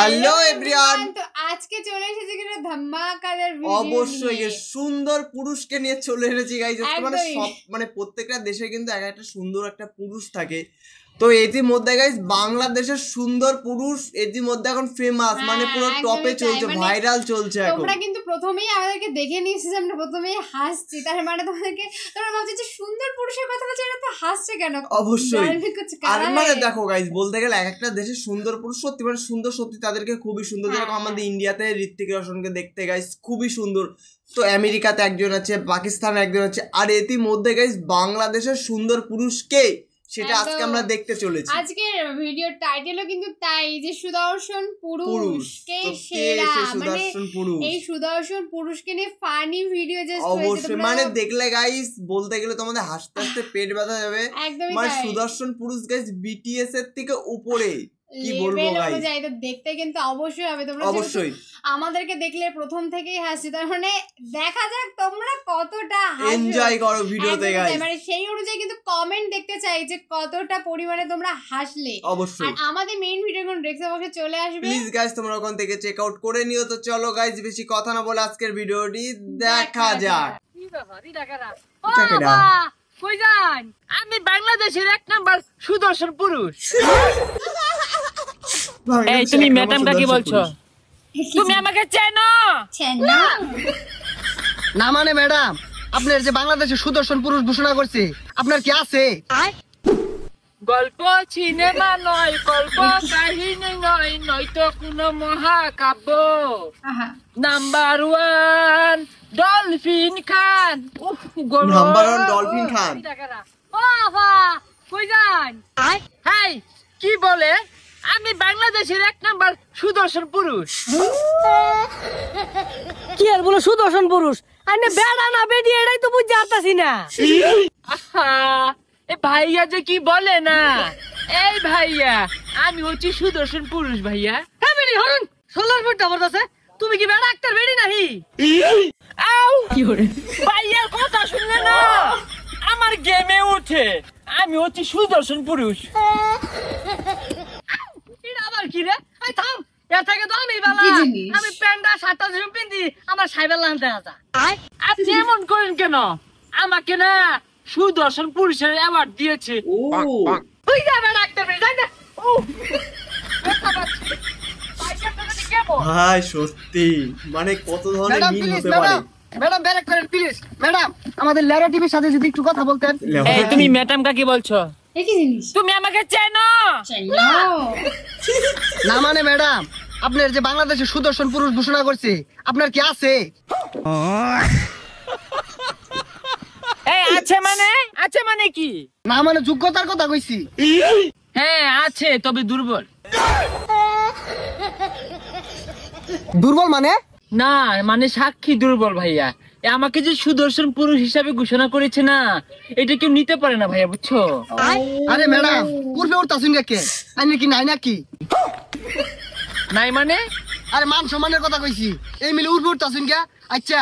Hello everyone, তো আজকে চলে এসেছি কিন্তু ধামাকাদার ভিডিও অবশ্যই সুন্দর পুরুষকে নিয়ে চলে এসেছি গাইস। মানে একদমই। সব মানে প্রত্যেকটা দেশে কিন্তু একটা সুন্দর একটা পুরুষ থাকে। তো ইতিমধ্যে গাইস বাংলাদেশের সুন্দর পুরুষ ইতিমধ্যে এখন ফেমাস, মানে পুরো টপে চলছে, ভাইরাল চলছে এখন। তোমরা কিন্তু প্রথমেই আমাদেরকে দেখে নিয়েছিস, আমরা প্রথমেই হাসছি, তার মানে তোমরা ভাবছো যে সুন্দর পুরুষের কথা বলছে, এটা তো হাসছে কেন? অবশ্যই। আর মানে দেখো গাইস, বলতে গেলে এক একটা দেশের সুন্দর পুরুষ সত্যি মানে সুন্দর, সত্যি তাদেরকে খুবই সুন্দর। যেরকম আমাদের ইন্ডিয়াতে ঋত্বিক রোশনকে দেখতে গাইস খুবই সুন্দর, তো আমেরিকাতে একজন আছে, পাকিস্তানে একজন আছে, আর ইতিমধ্যে গাইস বাংলাদেশের সুন্দর পুরুষ কে সেটা আজকে আমরা দেখতে চলেছি। আজকের ভিডিওর টাইটেলও কিন্তু তাই, যে সুদর্শন পুরুষ কে সেরা, মানে এই সুদর্শন পুরুষকে নিয়ে ফানি ভিডিও জাস্ট অবশ্যই মানে দেখলে গাইস বলতে গেলে তোমাদের হাসতে হাসতে পেট ব্যথা যাবে। মানে সুদর্শন পুরুষ গাইস বিটিএস এর থেকে উপরে, কি বলবো গাইস, তো দেখতে কিন্তু অবশ্যই হবে। তোমরা অবশ্যই আমাদেরকে দেখলে প্রথম থেকেই হাসি, তার মানে দেখা যাক তোমরা কতটা এনজয় করো ভিডিওতে গাইস। মানে সেই অনুযায়ী কিন্তু কমেন্ট দেখতে চাই যে কতটা পরিমাণে তোমরা হাসলে। অবশ্যই। আর আমাদের মেইন ভিডিও কোন ডেস্ক্রিপশন বক্সে চলে আসবে, প্লিজ গাইস তোমরা ওখান থেকে চেক আউট করে নিও। তো চলো গাইস বেশি কথা না বলে আজকের ভিডিওটি দেখা যাক। কি ব্যাপার এটা কারা? কই যান? আমি বাংলাদেশের এক নাম্বার সুদর্শন পুরুষ। এই তুমি ম্যাডামটা কি বলছো? তুমি আমাকে চেনো? না মানে ম্যাডাম, আপনার যে বাংলাদেশের সুদর্শন পুরুষ ঘোষণা করছে, আপনার কি আছে? গল্প সিনেমা নয়, গল্প কাহিনী নয়, নয়তো কোনো মহাকাব্য। নাম্বার ওয়ান ডলফিন খান। নাম্বার ওয়ান ডলফিন খান। কই যান? হাই কি বলে? আমি বাংলাদেশের এক নাম্বার সুদর্শন পুরুষ। কি আর বলো সুদর্শন পুরুষ? আরে বেড়া না বেডি, এটাই তো বুঝতে পারতাছি না। এ ভাইয়া যে কি বলে না, এই ভাইয়া আমি হচ্ছি সুদর্শন পুরুষ ভাইয়া। হ্যাঁ বেডি হরুন, সোলার ফুট খবর আছে। তুমি কি বেড়া ডাক্তার বেডি নাহি? আউ কি হরে ভাইয়ার কথা শুনলে না আমার গেমে ওঠে। আমি হচ্ছি সুদর্শন পুরুষ। এটা আবার কি রে? এই থাম, এর থেকে তো আমি বালা। আমি প্যান্ডা শার্টটা যেরকম পিন্দি আমার সাইবেল লানতে আসা। আপনি এমন করেন কেন? আমাকে না সুদর্শন পুরুষের অ্যাওয়ার্ড দিয়েছে। ও তুই যাবে ডাক্তার বেডি, যাই না। ও ভাই সত্যি মানে কত ধরনের মিল হতে পারে। ম্যাডাম ব্যারেক করেন প্লিজ। ম্যাডাম আমাদের লেরা টিভির সাথে যদি একটু কথা বলতেন। এই তুমি ম্যাডাম কাকে বলছো? কি জিনিস? তুমি আমাকে চেনো? না মানে ম্যাডাম, আপনার যে বাংলাদেশের সুদর্শন পুরুষ ঘোষণা করছে, আপনার কি আছে? এই আছে মানে কি? না মানে যোগ্যতার কথা কইছি। হ্যাঁ আছে, তবে দুর্বল। দুর্বল মানে? না মানে সাক্ষী দুর্বল ভাইয়া। আমাকে যে সুদর্শন পুরুষ হিসাবে ঘোষণা করেছে না, এটা কেউ নিতে পারে না ভাইয়া, বুঝছো? আরে ম্যাডাম পূর্বে উঠতাছুন কে? আইনে কি নাই নাকি? নাই মানে? আরে মান সম্মানের কথা কইছি, এই মিলে উঠবে উঠতাছুন কে? আচ্ছা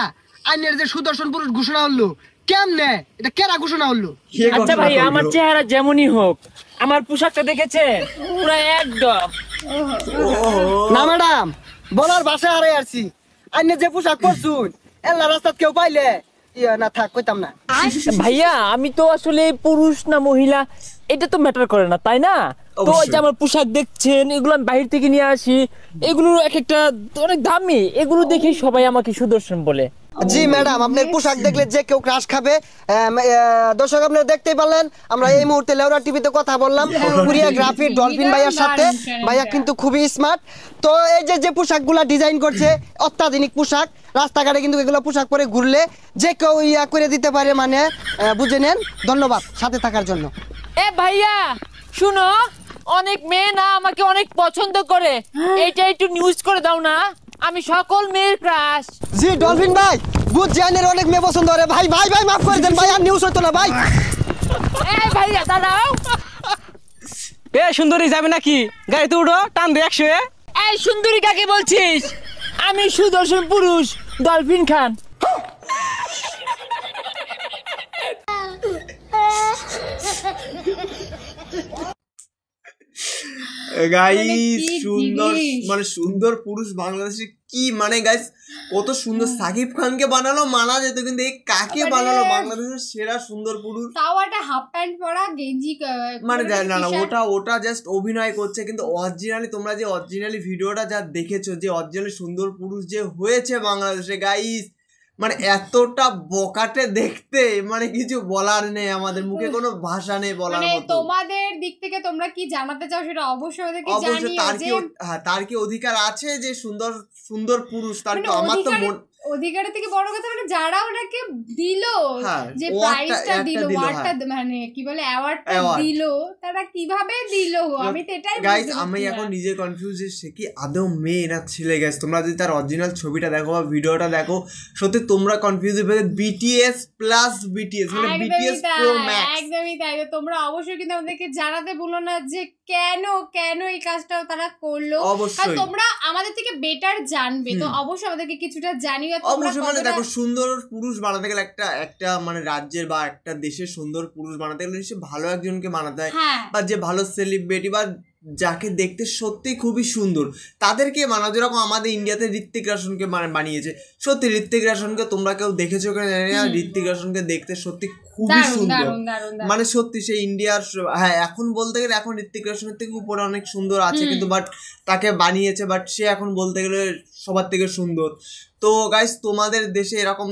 আইনের যে সুদর্শন পুরুষ ঘোষণা হলো কেমনে, এটা কেরা ঘোষণা হলো? আচ্ছা ভাইয়া, আমার চেহারা যেমনই হোক, আমার পোশাকটা দেখেছে পুরো একদম। না ম্যাডাম, বলার ভাষা হারাই আসছি। আইনে যে পোশাক পরছুন এল্লা রাস্তাত কেউ পাইলে ইয়া না থাক কইতাম না। ভাইয়া আমি তো আসলে পুরুষ না মহিলা এটা তো ম্যাটার করে না, তাই না? তো যে আমার পোশাক দেখছেন, এগুলো আমি বাইরে থেকে নিয়ে আসি, এগুলো এক একটা অনেক দামি, এগুলো দেখে সবাই আমাকে সুদর্শন বলে। জি ম্যাডাম, আপনার পোশাক দেখলে যে কেউ ক্রাশ খাবে। দর্শক আপনারা দেখতেই পারলেন, আমরা এই মুহূর্তে লেওরা টিভিতে কথা বললাম কোরিওগ্রাফি ডলফিন ভাইয়ার সাথে। ভাইয়া কিন্তু খুবই স্মার্ট। তো এই যে পোশাকগুলা ডিজাইন করছে, অত্যাধুনিক পোশাক, রাস্তাঘাটে কিন্তু এগুলো পোশাক পরে ঘুরলে যে কেউ ইয়া করে দিতে পারে, মানে বুঝে নেন। ধন্যবাদ সাথে থাকার জন্য। এ ভাইয়া শুনো, অনেক মেয়ে না আমাকে অনেক পছন্দ করে, এইটা একটু নিউজ করে দাও না, আমি সকল মেয়ের ক্রাশ। জি ডলফিন ভাই, বুঝ জানের অনেক মেয়ে পছন্দ করে। ভাই ভাই ভাই মাফ করে দেন ভাই, আর নিউজ হতো না ভাই। এ ভাইয়া দাঁড়াও। এ সুন্দরী যাবে নাকি? গাড়িতে উঠো, টান দে 100। এই সুন্দরী কাকে বলছিস? আমি সুদর্শন পুরুষ ডলফিন খান। গাইস সুন্দর মানে সুন্দর পুরুষ বাংলাদেশে কি মানে গাইস কত সুন্দর। সাকিব খানকে বানালো মানা যেত, কিন্তু এই কাকে বানালো বাংলাদেশের সেরা সুন্দর পুরুষ? তাও একটা হাফ প্যান্ট পরা গেঞ্জি মানে না ওটা জাস্ট অভিনয় করছে, কিন্তু অরিজিনালি তোমরা যে অরিজিনালি ভিডিওটা যা দেখেছো, যে অরিজিনালি সুন্দর পুরুষ যে হয়েছে বাংলাদেশে গাইস, মানে এতটা বকাটে দেখতে, মানে কিছু বলার নেই, আমাদের মুখে কোনো ভাষা নেই বলার মতো। তোমাদের দিক থেকে তোমরা কি জানাতে চাও সেটা অবশ্যই ওদেরকে জানিও। তার কি অধিকার আছে যে সুন্দর সুন্দর পুরুষ? তার তো আমার তো অধিকারের থেকে বড় কথা মানে যারা ওনাকে দিল, যে প্রাইজটা দিল, ওয়ার্ডটা মানে কি বলে অ্যাওয়ার্ডটা দিল, তারা কিভাবে দিল? আমি তো এটাই গাইস আমি এখন নিজে কনফিউজ যে সে কি আদৌ মেয়ে না ছেলে। গাইস তোমরা যদি তার অরিজিনাল ছবিটা দেখো বা ভিডিওটা দেখো, সত্যি তোমরা কনফিউজ হয়ে BTS প্লাস BTS মানে BTS প্রো ম্যাক্স। একদমই তাই। তোমরা অবশ্যই কিন্তু আমাদেরকে জানাতে ভুলো না যে কেন এই কাজটা তারা করলো। আর তোমরা আমাদের থেকে বেটার জানবে, তো অবশ্যই আমাদেরকে কিছুটা জানিও। অবশ্যই মানে দেখো সুন্দর পুরুষ বানাতে গেলে একটা মানে রাজ্যের বা একটা দেশের সুন্দর পুরুষ বানাতে গেলে সে ভালো একজনকে বানাতে হয়, বা যে ভালো সেলিব্রিটি বা যাকে দেখতে সত্যি খুবই সুন্দর তাদেরকে বানানো। যেরকম আমাদের ইন্ডিয়াতে ঋত্বিক রোশনকে বানিয়েছে, সত্যি ঋত্বিক রোশনকে তোমরা কেউ দেখেছো কিনা জানি না, ঋত্বিক রোশনকে দেখতে সত্যি খুবই সুন্দর, মানে সত্যি সে ইন্ডিয়ার, হ্যাঁ এখন বলতে গেলে এখন ঋত্বিক রোশনের থেকে উপরে অনেক সুন্দর আছে, কিন্তু বাট তাকে বানিয়েছে, বাট সে এখন বলতে গেলে সবার থেকে সুন্দর। তো গাইস তোমাদের দেশে এরকম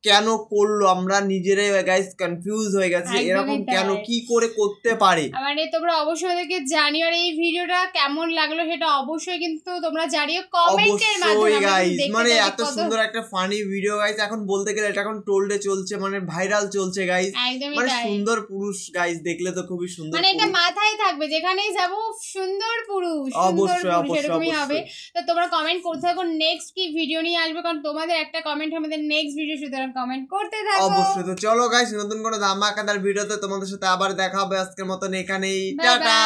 কেন করলো, আমরা নিজেরাই গাইস কনফিউজ হয়ে গেছি, এরকম কেন কি করে করতে পারে? মানে তোমরা অবশ্যই ওদেরকে জানিও। আর এই ভিডিওটা কেমন লাগলো সেটা অবশ্যই কিন্তু তোমরা জানিও কমেন্টের মাধ্যমে। গাইস মানে এত সুন্দর একটা ফানি ভিডিও গাইস, এখন বলতে গেলে এটা এখন টোল্ডে চলছে, মানে ভাইরাল চলছে গাইস, মানে সুন্দর পুরুষ গাইস দেখলে তো খুবই সুন্দর, মানে এটা মাথায় থাকবে যেখানেই যাব সুন্দর পুরুষ, অবশ্যই এরকমই হবে। তো তোমরা কমেন্ট করতে থাকো নেক্সট কি ভিডিও নিয়ে আসবে, কারণ তোমাদের একটা কমেন্ট আমাদের নেক্সট ভিডিও, সুতরাং কমেন্ট করতে থাকো অবশ্যই। তো চলো গাইস নতুন কোনো ধামাকাদার ভিডিওতে তোমাদের সাথে আবার দেখা হবে। আজকের মতন এখানেই, টাটা।